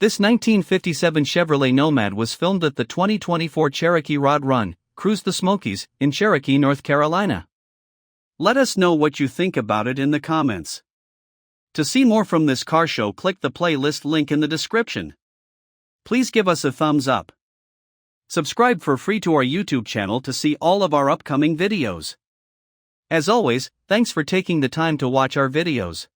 This 1957 Chevrolet Nomad was filmed at the 2024 Cherokee Rod Run, Cruise the Smokies, in Cherokee, North Carolina. Let us know what you think about it in the comments. To see more from this car show, click the playlist link in the description. Please give us a thumbs up. Subscribe for free to our YouTube channel to see all of our upcoming videos. As always, thanks for taking the time to watch our videos.